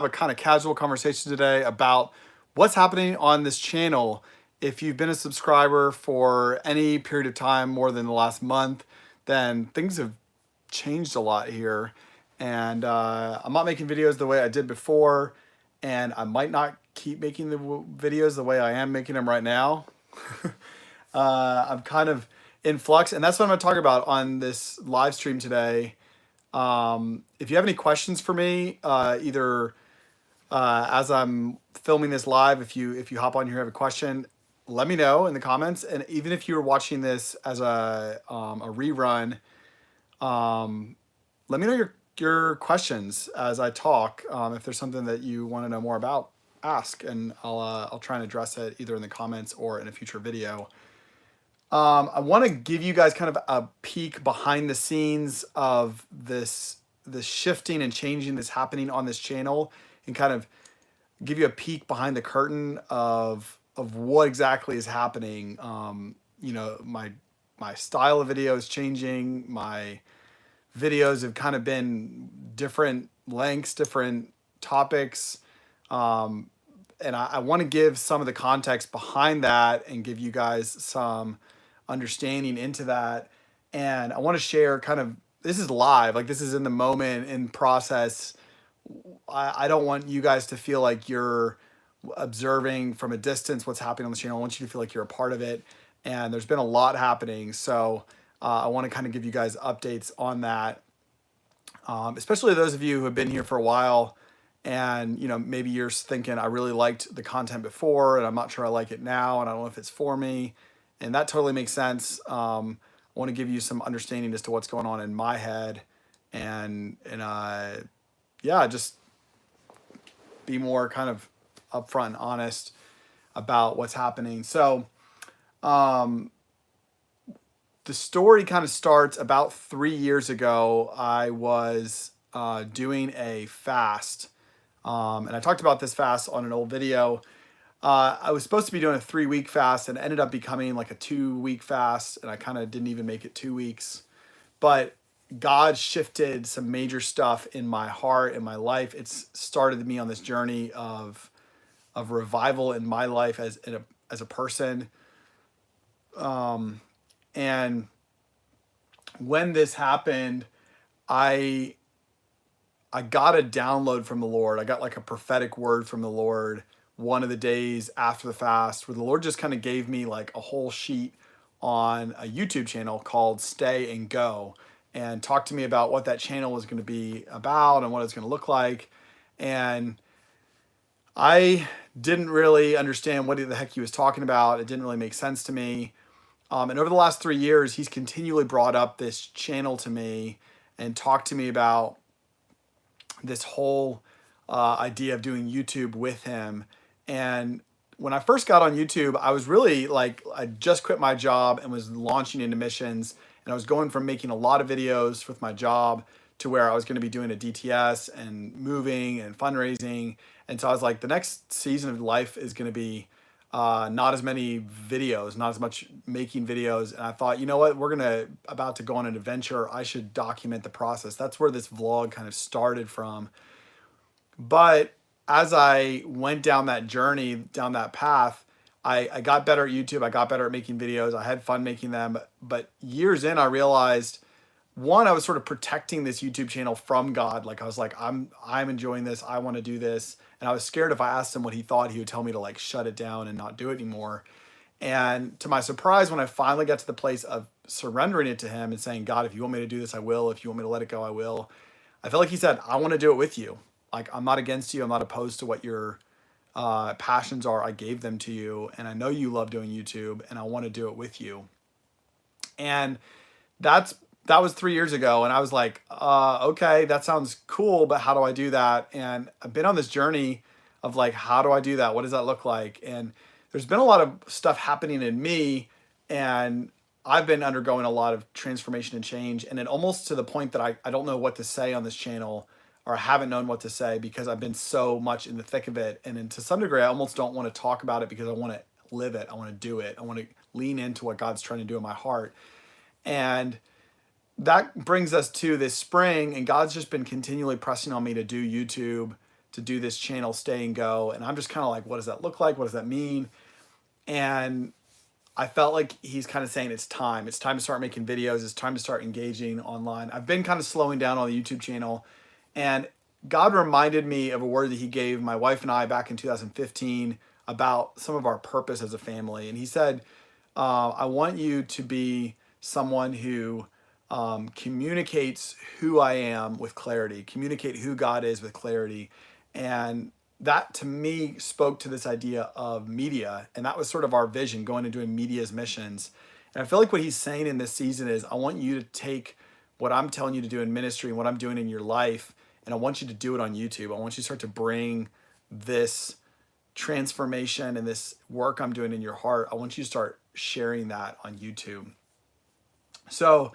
a kind of casual conversation today about what's happening on this channel. If you've been a subscriber for any period of time more than the last month, then things have changed a lot here. And I'm not making videos the way I did before, and I might not keep making the videos the way I am making them right now. I'm kind of in flux, and that's what I'm going to talk about on this live stream today. If you have any questions for me, either as I'm filming this live, if you hop on here and have a question, let me know in the comments. And even if you're watching this as a rerun, let me know your questions as I talk. If there's something that you want to know more about, ask, and I'll try and address it either in the comments or in a future video. I want to give you guys kind of a peek behind the scenes of this shifting and changing that's happening on this channel, and kind of give you a peek behind the curtain of what exactly is happening. You know, my style of video is changing. My videos have kind of been different lengths, different topics. And I want to give some of the context behind that and give you guys some understanding into that. And I want to share kind of, this is live, like this is in the moment, in process. I don't want you guys to feel like you're observing from a distance what's happening on the channel. I want you to feel like you're a part of it. And there's been a lot happening. So I want to kind of give you guys updates on that. Especially those of you who have been here for a while, and you know, maybe you're thinking, I really liked the content before and I'm not sure I like it now, and I don't know if it's for me. And that totally makes sense. I want to give you some understanding as to what's going on in my head, and yeah, just be more kind of upfront and honest about what's happening. So the story kind of starts about 3 years ago. I was doing a fast, and I talked about this fast on an old video. I was supposed to be doing a 3-week fast, and it ended up becoming like a 2-week fast, and I kind of didn't even make it 2 weeks. But God shifted some major stuff in my heart, in my life. It's started me on this journey of revival in my life as a person. And when this happened, I got a download from the Lord. I got like a prophetic word from the Lord one of the days after the fast, where the Lord just kind of gave me like a whole sheet on a YouTube channel called Stay and Go, and talked to me about what that channel was going to be about and what it's going to look like. And I didn't really understand what the heck he was talking about. It didn't really make sense to me. And over the last 3 years, he's continually brought up this channel to me and talked to me about this whole idea of doing YouTube with him. And when I first got on YouTube, I was really like, I just quit my job and was launching into missions. And I was going from making a lot of videos with my job to where I was going to be doing a DTS and moving and fundraising. And so I was like, the next season of life is going to be not as many videos, not as much making videos. And I thought, you know what, we're about to go on an adventure. I should document the process. That's where this vlog kind of started from. But as I went down that journey, down that path, I got better at YouTube. I got better at making videos. I had fun making them. But years in, I realized, one, I was sort of protecting this YouTube channel from God. Like I was like, I'm enjoying this. I want to do this. And I was scared if I asked him what he thought, he would tell me to like shut it down and not do it anymore. And to my surprise, when I finally got to the place of surrendering it to him and saying, God, if you want me to do this, I will. If you want me to let it go, I will. I felt like he said, I want to do it with you. Like, I'm not against you. I'm not opposed to what your passions are. I gave them to you. And I know you love doing YouTube, and I want to do it with you. And that was 3 years ago. And I was like, okay, that sounds cool, but how do I do that? And I've been on this journey of like, how do I do that? What does that look like? And there's been a lot of stuff happening in me, and I've been undergoing a lot of transformation and change. And it almost to the point that I don't know what to say on this channel, or I haven't known what to say, because I've been so much in the thick of it. And then to some degree, I almost don't want to talk about it because I want to live it. I want to do it. I want to lean into what God's trying to do in my heart. And that brings us to this spring, and God's just been continually pressing on me to do YouTube, to do this channel Stay and Go. And I'm just kind of like, what does that look like? What does that mean? And I felt like he's kind of saying it's time. It's time to start making videos. It's time to start engaging online. I've been kind of slowing down on the YouTube channel, and God reminded me of a word that he gave my wife and I back in 2015 about some of our purpose as a family. And he said, I want you to be someone who communicates who I am with clarity, communicate who God is with clarity. And that to me spoke to this idea of media. And that was sort of our vision, going and doing media's missions. And I feel like what he's saying in this season is, I want you to take what I'm telling you to do in ministry and what I'm doing in your life, and I want you to do it on YouTube. I want you to start to bring this transformation and this work I'm doing in your heart. I want you to start sharing that on YouTube. So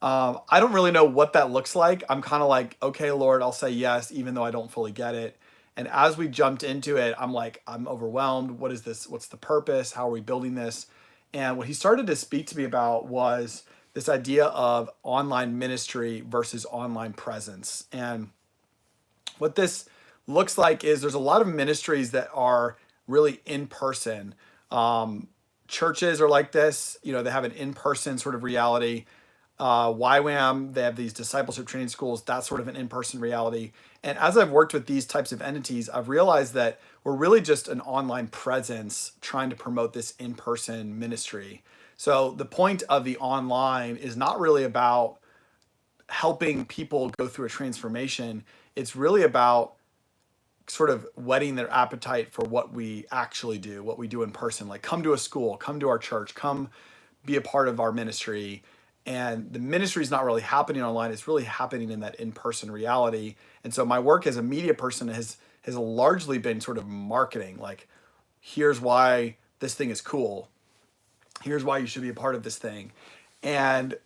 I don't really know what that looks like. I'm kind of like, okay, Lord, I'll say yes, even though I don't fully get it. And as we jumped into it, I'm like, I'm overwhelmed. What is this? What's the purpose? How are we building this? And what he started to speak to me about was this idea of online ministry versus online presence. And what this looks like is, there's a lot of ministries that are really in person. Churches are like this, you know, they have an in-person sort of reality. YWAM, they have these discipleship training schools, that's sort of an in-person reality. And as I've worked with these types of entities, I've realized that we're really just an online presence trying to promote this in-person ministry. So the point of the online is not really about helping people go through a transformation. It's really about sort of whetting their appetite for what we actually do, what we do in person. Like, come to a school, come to our church, come be a part of our ministry. And the ministry is not really happening online. It's really happening in that in-person reality. And so my work as a media person has largely been sort of marketing. Like, here's why this thing is cool. Here's why you should be a part of this thing. And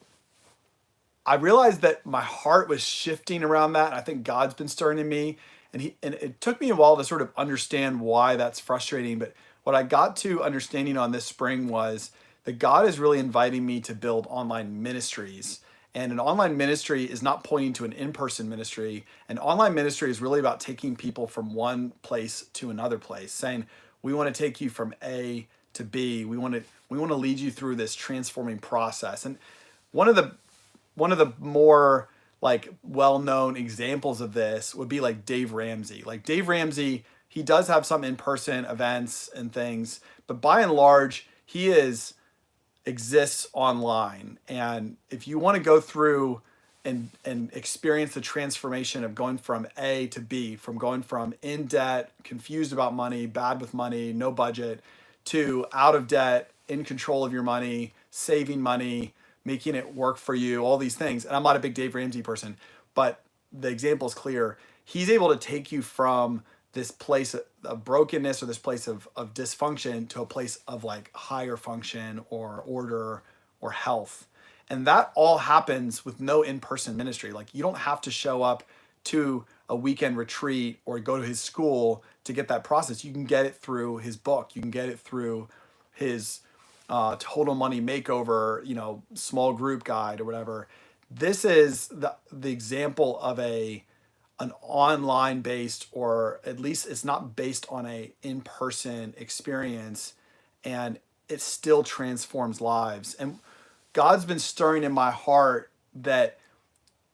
I realized that my heart was shifting around that. I think God's been stirring in me. And it took me a while to sort of understand why that's frustrating. But what I got to understanding on this spring was that God is really inviting me to build online ministries. And an online ministry is not pointing to an in-person ministry. An online ministry is really about taking people from one place to another place, saying, we want to take you from A to B. We want to lead you through this transforming process. And one of the more like well-known examples of this would be like Dave Ramsey. Like, Dave Ramsey, he does have some in-person events and things, but by and large, he exists online. And if you want to go through and experience the transformation of going from A to B, from going from in debt, confused about money, bad with money, no budget, to out of debt, in control of your money, saving money, making it work for you, all these things. And I'm not a big Dave Ramsey person, but the example is clear. He's able to take you from this place of brokenness or this place of dysfunction to a place of like higher function or order or health. And that all happens with no in-person ministry. Like, you don't have to show up to a weekend retreat or go to his school to get that process. You can get it through his book. You can get it through his Total Money Makeover, you know, small group guide or whatever. This is the example of an online based, or at least it's not based on a in-person experience, and it still transforms lives. And God's been stirring in my heart that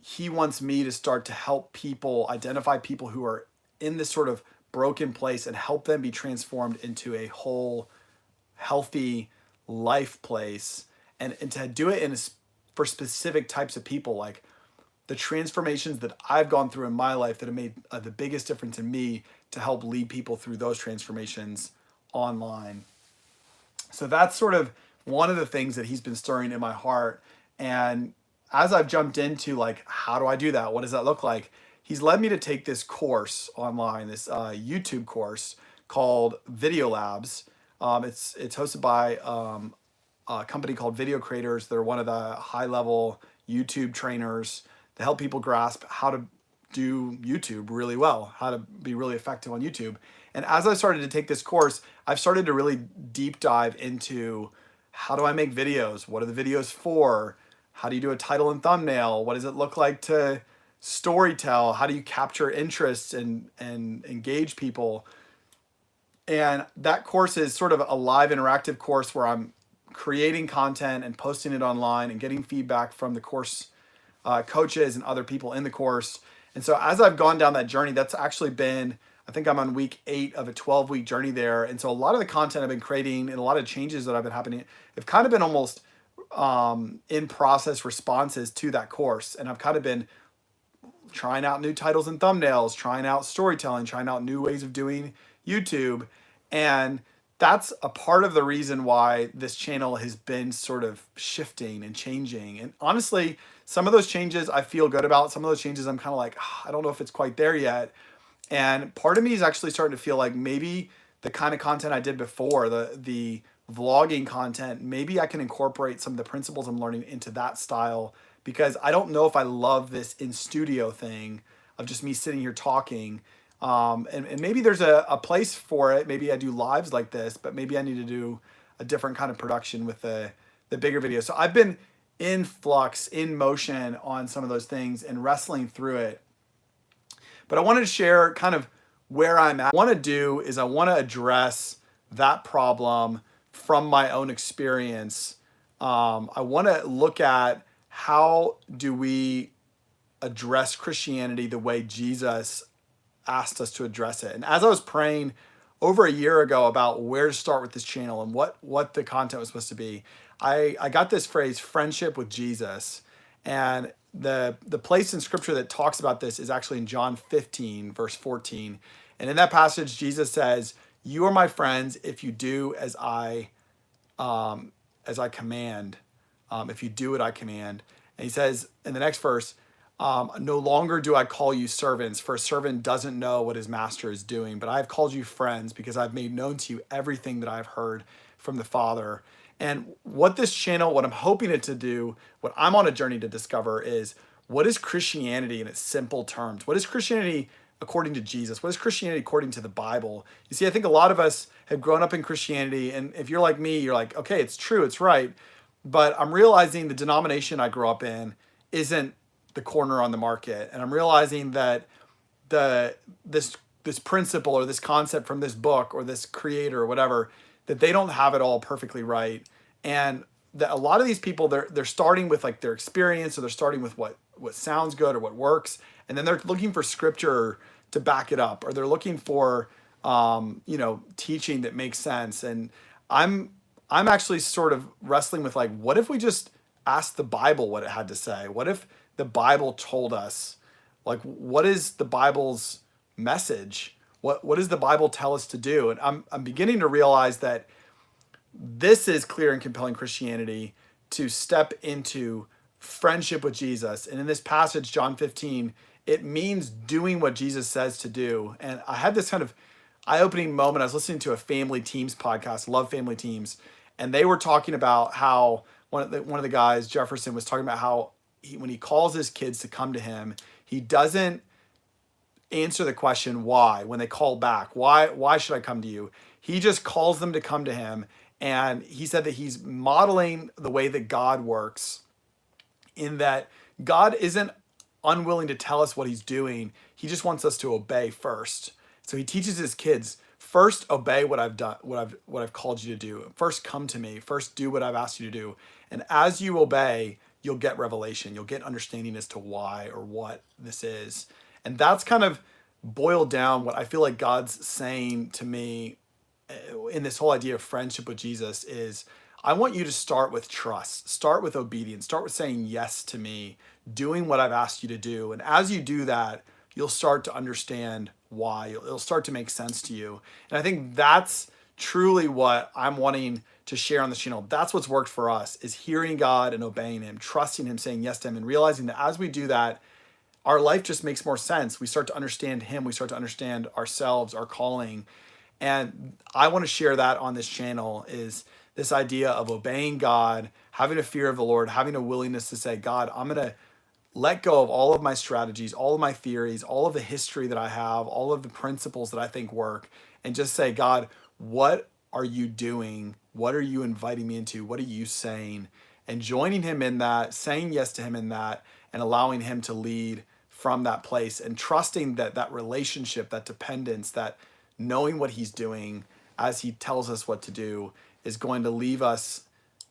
he wants me to start to help people, identify people who are in this sort of broken place, and help them be transformed into a whole, healthy life place, and to do it for specific types of people. Like, the transformations that I've gone through in my life that have made the biggest difference in me, to help lead people through those transformations online. So that's sort of one of the things that he's been stirring in my heart. And as I've jumped into like, how do I do that? What does that look like? He's led me to take this course online, this YouTube course called Video Labs. It's hosted by a company called Video Creators. They're one of the high-level YouTube trainers to help people grasp how to do YouTube really well, how to be really effective on YouTube. And as I started to take this course, I've started to really deep dive into, how do I make videos? What are the videos for? How do you do a title and thumbnail? What does it look like to story tell? How do you capture interest and engage people? And that course is sort of a live interactive course where I'm creating content and posting it online and getting feedback from the course coaches and other people in the course. And so as I've gone down that journey, that's actually been, I think I'm on week 8 of a 12-week journey there. And so a lot of the content I've been creating and a lot of changes that have been happening have kind of been almost in process responses to that course. And I've kind of been trying out new titles and thumbnails, trying out storytelling, trying out new ways of doing YouTube. And that's a part of the reason why this channel has been sort of shifting and changing. And honestly, some of those changes I feel good about. Some of those changes I'm kind of like, I don't know if it's quite there yet. And part of me is actually starting to feel like maybe the kind of content I did before, the vlogging content, maybe I can incorporate some of the principles I'm learning into that style, because I don't know if I love this in studio thing of just me sitting here talking. And maybe there's a place for it. Maybe I do lives like this, but maybe I need to do a different kind of production with the bigger videos. So I've been in flux, in motion on some of those things and wrestling through it. But I wanted to share kind of where I'm at. What I want to do is I want to address that problem from my own experience. I want to look at how do we address Christianity the way Jesus asked us to address it. And as I was praying over a year ago about where to start with this channel and what the content was supposed to be, I got this phrase, friendship with Jesus. And the place in scripture that talks about this is actually in John 15, verse 14. And in that passage, Jesus says, "You are my friends if you do as I command, if you do what I command." And he says in the next verse, "No longer do I call you servants, for a servant doesn't know what his master is doing, but I have called you friends because I've made known to you everything that I've heard from the Father." And what this channel, what I'm hoping it to do, what I'm on a journey to discover is, what is Christianity in its simple terms? What is Christianity according to Jesus? What is Christianity according to the Bible? You see, I think a lot of us have grown up in Christianity, and if you're like me, you're like, okay, it's true, it's right. But I'm realizing the denomination I grew up in isn't the corner on the market. And I'm realizing that this principle or this concept from this book or this creator or whatever, that they don't have it all perfectly right. And that a lot of these people, they're starting with like their experience, or they're starting with what sounds good or what works, and then they're looking for scripture to back it up, or they're looking for teaching that makes sense. And I'm actually sort of wrestling with like, what if we just asked the Bible what it had to say? What if the Bible told us, like, what is the Bible's message? What does the Bible tell us to do? And I'm beginning to realize that this is clear and compelling Christianity, to step into friendship with Jesus. And in this passage, John 15, it means doing what Jesus says to do. And I had this kind of eye-opening moment. I was listening to a Family Teams podcast, love Family Teams, and they were talking about how one of the guys, Jefferson, was talking about how when he calls his kids to come to him, he doesn't answer the question why when they call back. Why should I come to you? He just calls them to come to him. And he said that he's modeling the way that God works, in that God isn't unwilling to tell us what he's doing. He just wants us to obey first. So he teaches his kids, first obey what I've done, what I've called you to do. First come to me. First do what I've asked you to do. And as you obey, you'll get revelation. You'll get understanding as to why or what this is. And that's kind of boiled down what I feel like God's saying to me in this whole idea of friendship with Jesus is, I want you to start with trust, start with obedience, start with saying yes to me, doing what I've asked you to do. And as you do that, you'll start to understand why. It'll start to make sense to you. And I think that's truly what I'm wanting to share on this channel. That's what's worked for us, is hearing God and obeying him, trusting him, saying yes to him, and realizing that as we do that, our life just makes more sense. We start to understand him. We start to understand ourselves, our calling. And I want to share that on this channel, is this idea of obeying God, having a fear of the Lord, having a willingness to say, God, I'm going to let go of all of my strategies, all of my theories, all of the history that I have, all of the principles that I think work, and just say, God, what are you doing? What are you inviting me into? What are you saying? And joining him in that, saying yes to him in that, and allowing him to lead from that place and trusting that that relationship, that dependence, that knowing what he's doing as he tells us what to do is going to leave us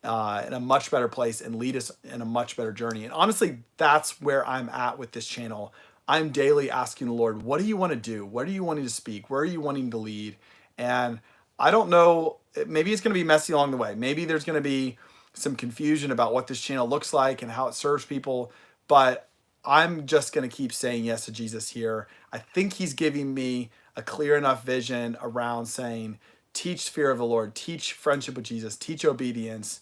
in a much better place and lead us in a much better journey. And honestly, that's where I'm at with this channel. I'm daily asking the Lord, what do you want to do? What are you wanting to speak? Where are you wanting to lead? And I don't know, maybe it's going to be messy along the way. Maybe there's going to be some confusion about what this channel looks like and how it serves people, but I'm just going to keep saying yes to Jesus here. I think he's giving me a clear enough vision around saying, teach fear of the Lord, teach friendship with Jesus, teach obedience.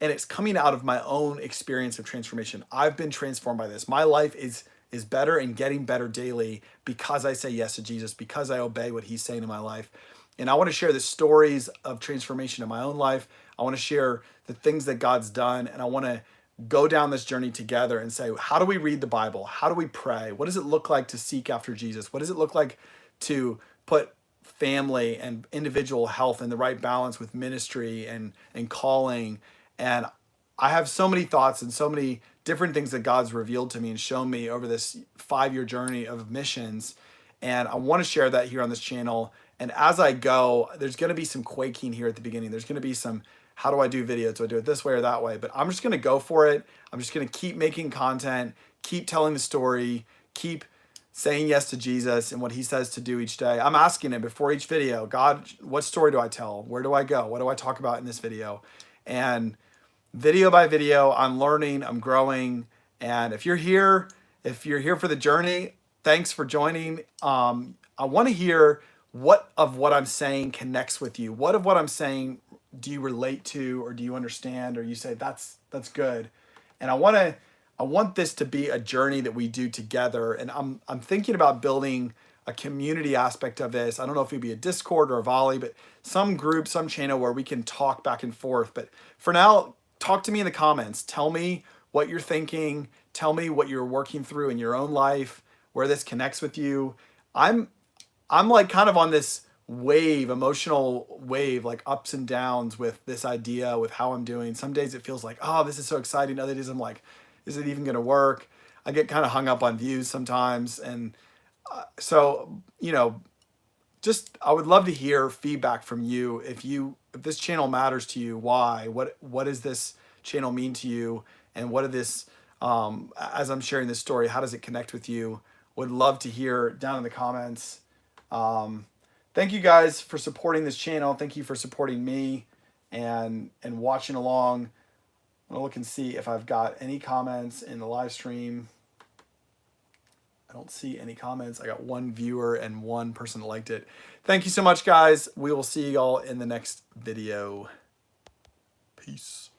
And it's coming out of my own experience of transformation. I've been transformed by this. My life is better and getting better daily because I say yes to Jesus, because I obey what he's saying in my life. And I want to share the stories of transformation in my own life. I want to share the things that God's done. And I want to go down this journey together and say, how do we read the Bible? How do we pray? What does it look like to seek after Jesus? What does it look like to put family and individual health in the right balance with ministry and calling? And I have so many thoughts and so many different things that God's revealed to me and shown me over this 5-year journey of missions. And I want to share that here on this channel. And as I go, there's going to be some quaking here at the beginning. There's going to be some, how do I do videos? Do I do it this way or that way? But I'm just going to go for it. I'm just going to keep making content, keep telling the story, keep saying yes to Jesus and what he says to do each day. I'm asking him before each video, God, what story do I tell? Where do I go? What do I talk about in this video? And video by video, I'm learning, I'm growing. And if you're here for the journey, thanks for joining. I want to hear what of what I'm saying connects with you. What of what I'm saying do you relate to, or do you understand, or you say that's good? And I want this to be a journey that we do together. And I'm thinking about building a community aspect of this. I don't know if it'd be a Discord or a Volley, but some group, some channel where we can talk back and forth. But for now, talk to me in the comments. Tell me what you're thinking. Tell me what you're working through in your own life, where this connects with you. I'm like kind of on this wave, emotional wave, like ups and downs with this idea, with how I'm doing. Some days it feels like, oh, this is so exciting. Other days I'm like, is it even going to work? I get kind of hung up on views sometimes. And so, just, I would love to hear feedback from you. If this channel matters to you, why? What does this channel mean to you? And what are this, as I'm sharing this story, how does it connect with you? Would love to hear down in the comments. Thank you guys for supporting this channel. Thank you for supporting me and watching along. I'm gonna look and see if I've got any comments in the live stream. I don't see any comments. I got one viewer and one person that liked it. Thank you so much, guys. We will see y'all in the next video. Peace.